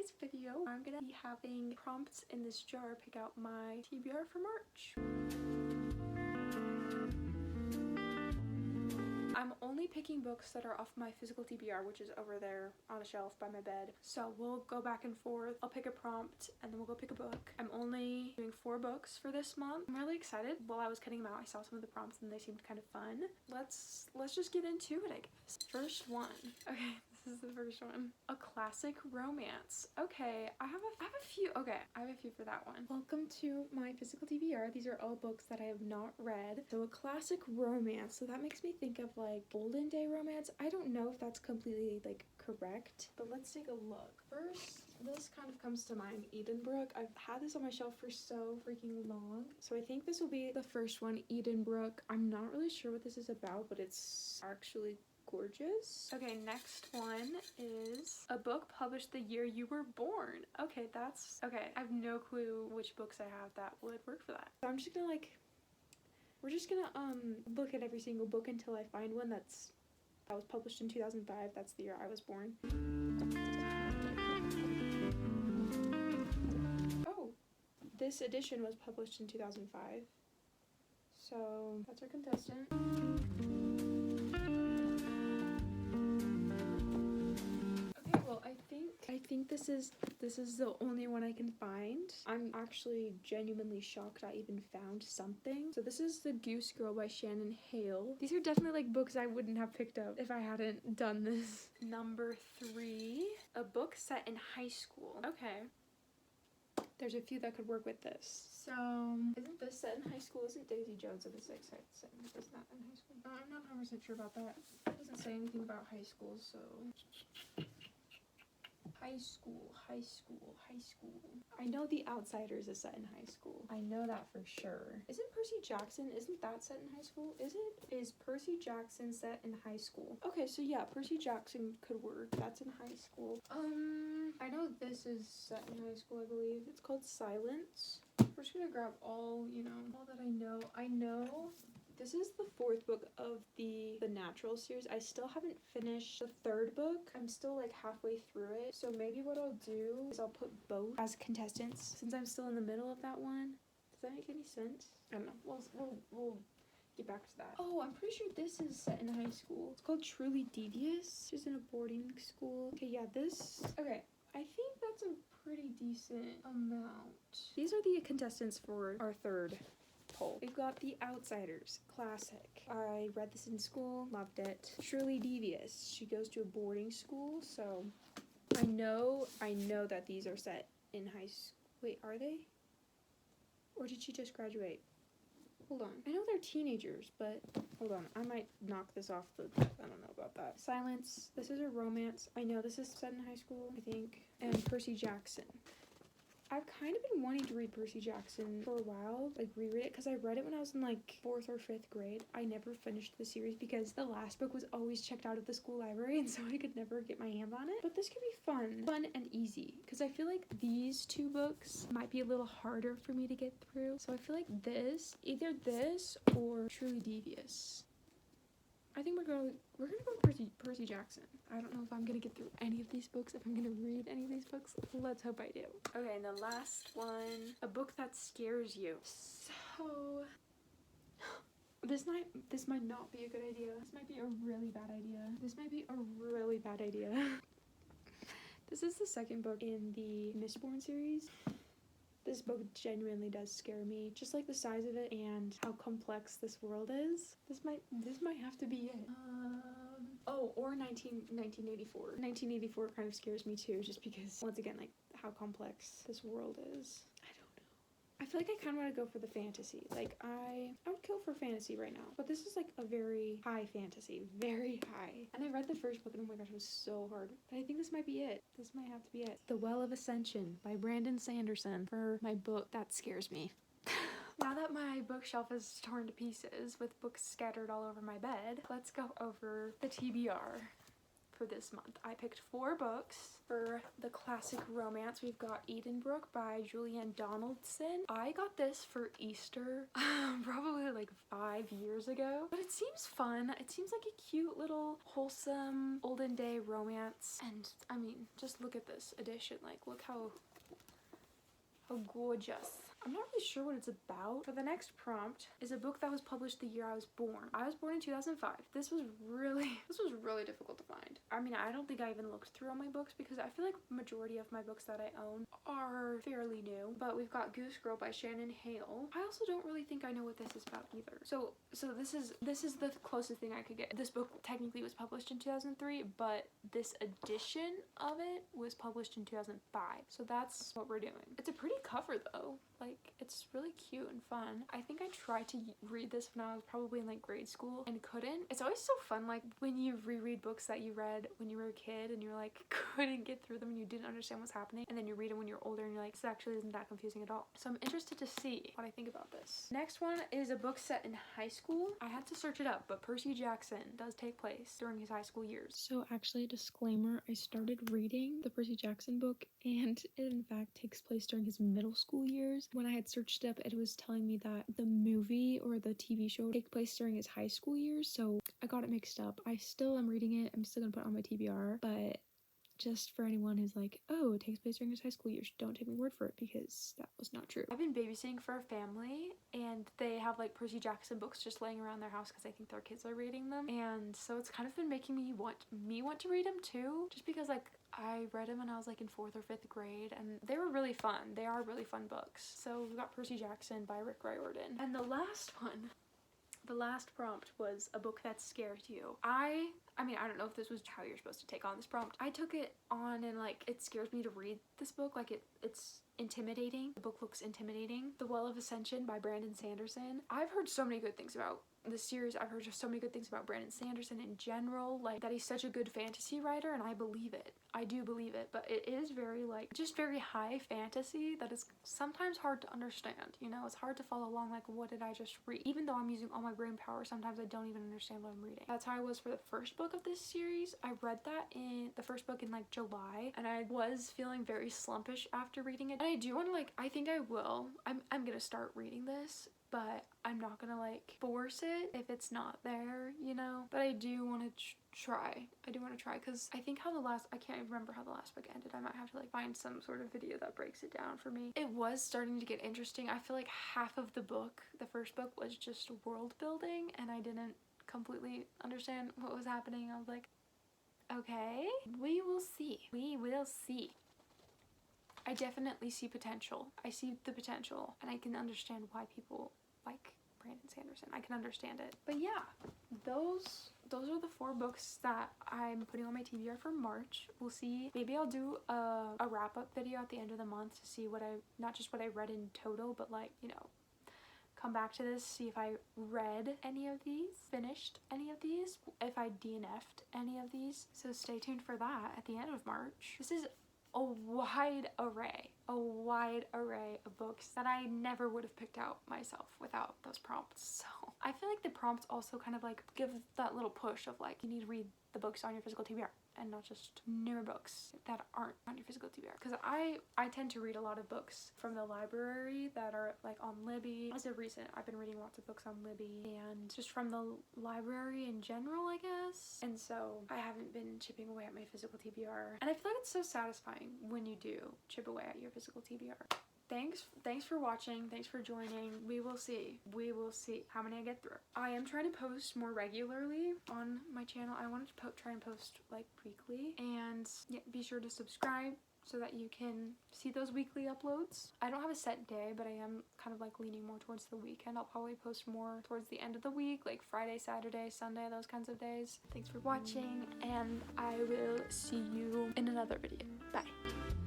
today's video, I'm gonna be having prompts in this jar pick out my TBR for March. I'm only picking books that are off my physical TBR, which is over there on a shelf by my bed. So we'll go back and forth. I'll pick a prompt and then we'll go pick a book. I'm only doing 4 books for this month. I'm really excited. While I was cutting them out, I saw some of the prompts and they seemed kind of fun. Let's just get into it, I guess. First one. Okay, this is the first one. A classic romance. Okay, I have a few. Okay, I have a few for that one. Welcome to my physical TBR. These are all books that I have not read. So a classic romance. So that makes me think of like olden day romance. I don't know if that's completely like correct, but let's take a look. First, this kind of comes to mind, Edenbrook. I've had this on my shelf for so freaking long. So I think this will be the first one, Edenbrook. I'm not really sure what this is about, but it's actually gorgeous. Okay, next one is a book published the year you were born. Okay, okay. I have no clue which books I have that would work for that. So I'm just gonna we're just gonna look at every single book until I find one that was published in 2005. That's the year I was born. Oh, this edition was published in 2005. So that's our contestant. I think this is the only one I can find. I'm actually genuinely shocked I even found something. So this is The Goose Girl by Shannon Hale. These are definitely like books I wouldn't have picked up if I hadn't done this. Number 3, a book set in high school. Okay. There's a few that could work with this. So, isn't this set in high school? Isn't Daisy Jones of the Six set in high school? I'm not 100% sure about that. It doesn't say anything about high school, so... High school. I know The Outsiders is set in high school. I know that for sure. Isn't Percy Jackson, isn't that set in high school? Is Percy Jackson set in high school? Okay, so yeah, Percy Jackson could work. That's in high school. I know this is set in high school, I believe. It's called Silence. We're just gonna grab all that I know. I know this is the 4th book of the Natural series. I still haven't finished the 3rd book. I'm still like halfway through it. So maybe what I'll do is I'll put both as contestants since I'm still in the middle of that one. Does that make any sense? I don't know. We'll get back to that. Oh, I'm pretty sure this is set in high school. It's called Truly Devious. She's in a boarding school. Okay, yeah, okay. I think that's a pretty decent amount. These are the contestants for our 3rd poll. We've got The Outsiders, classic. I read this in school, loved it. Truly Devious. She goes to a boarding school, so I know that these are set in high school. Wait, are they? Or did she just graduate? Hold on. I know they're teenagers, but hold on. I might knock this off I don't know about that. Silence. This is a romance. I know this is set in high school, I think. And Percy Jackson. I've kind of been wanting to read Percy Jackson for a while, like reread it, because I read it when I was in like 4th or 5th grade. I never finished the series because the last book was always checked out at the school library, and so I could never get my hands on it. But this could be fun and easy, because I feel like these 2 books might be a little harder for me to get through. So I feel like either this or Truly Devious. I think we're gonna go Percy Jackson. I don't know if I'm gonna get through any of these books, if I'm gonna read any of these books. Let's hope I do. Okay, and the last one, a book that scares you. So this might not be a good idea. This might be a really bad idea. This is the 2nd book in the Mistborn series. This book genuinely does scare me. Just like the size of it and how complex this world is. This might have to be it. Or 1984. 1984 kind of scares me too, just because, once again, like how complex this world is. I don't know. I feel like I kind of want to go for the fantasy. Like I would kill for fantasy right now. But this is like a very high fantasy. Very high. And I read the 1st book and oh my gosh, it was so hard. But I think this might be it. This might have to be it. The Well of Ascension by Brandon Sanderson for my book that scares me. Now that my bookshelf is torn to pieces with books scattered all over my bed, let's go over the TBR for this month. I picked 4 books. For the classic romance, we've got Edenbrooke by Julianne Donaldson. I got this for Easter probably like 5 years ago, but it seems fun. It seems like a cute little wholesome olden day romance, and I mean, just look at this edition. Like, look how gorgeous. I'm not really sure what it's about. For the next prompt is a book that was published the year I was born. I was born in 2005. This was really difficult to find. I mean, I don't think I even looked through all my books because I feel like majority of my books that I own are fairly new. But we've got Goose Girl by Shannon Hale. I also don't really think I know what this is about either. So this is the closest thing I could get. This book technically was published in 2003, but this edition of it was published in 2005. So that's what we're doing. It's a pretty cover though. Like, it's really cute and fun. I think I tried to read this when I was probably in like grade school and couldn't. It's always so fun, like when you reread books that you read when you were a kid and you're like couldn't get through them and you didn't understand what's happening, and then you read them when you're older and you're like, this actually isn't that confusing at all. So I'm interested to see what I think about this. Next one is a book set in high school. I had to search it up, but Percy Jackson does take place during his high school years. So actually, disclaimer, I started reading the Percy Jackson book and it in fact takes place during his middle school years. When I had searched up, it was telling me that the movie or the TV show take place during his high school years, so I got it mixed up. I still am reading it. I'm still gonna put it on my TBR, but just for anyone who's like, oh, it takes place during his high school years, don't take my word for it because that was not true. I've been babysitting for a family and they have like Percy Jackson books just laying around their house because I think their kids are reading them, and so it's kind of been making me want to read them too, just because like I read them when I was like in 4th or 5th grade and they were really fun. They are really fun books. So we've got Percy Jackson by Rick Riordan. And the last prompt was a book that scares you. I mean, I don't know if this was how you're supposed to take on this prompt. I took it on and like, it scares me to read this book. Like it's intimidating. The book looks intimidating. The Well of Ascension by Brandon Sanderson. I've heard so many good things about this series. I've heard just so many good things about Brandon Sanderson in general, like that he's such a good fantasy writer, and I believe it. I do believe it, but it is very like just very high fantasy that is sometimes hard to understand. You know, it's hard to follow along, like what did I just read? Even though I'm using all my brain power, sometimes I don't even understand what I'm reading. That's how I was for the first book of this series. I read that in the first book in like July, and I was feeling very slumpish after reading it. And I do want to like, I think I will. I'm gonna start reading this, but I'm not gonna like force it if it's not there, you know? But I do want to try. I do want to try because I think I can't even remember how the last book ended. I might have to like find some sort of video that breaks it down for me. It was starting to get interesting. I feel like half of the book, the first book, was just world building and I didn't completely understand what was happening. I was like, okay, we will see. We will see. I definitely see potential. I see the potential and I can understand why people like Brandon Sanderson. I can understand it. But yeah, those are the 4 books that I'm putting on my TBR for March. We'll see. Maybe I'll do a wrap-up video at the end of the month to see not just what I read in total, but like, you know, come back to this, see if I read any of these, finished any of these, if I DNF'd any of these. So stay tuned for that at the end of March. This is a wide array of books that I never would have picked out myself without those prompts. So I feel like the prompts also kind of like give that little push of like, you need to read the books on your physical TBR and not just newer books that aren't on your physical TBR. Because I tend to read a lot of books from the library that are like on Libby. As of recent, I've been reading lots of books on Libby and just from the library in general, I guess. And so I haven't been chipping away at my physical TBR. And I feel like it's so satisfying when you do chip away at your physical TBR. Thanks for watching. Thanks for joining. We will see how many I get through. I am trying to post more regularly on my channel. I wanted to try and post like weekly, and yeah, be sure to subscribe so that you can see those weekly uploads. I don't have a set day, but I am kind of like leaning more towards the weekend. I'll probably post more towards the end of the week, like Friday, Saturday, Sunday, those kinds of days. Thanks for watching, and I will see you in another video. Bye.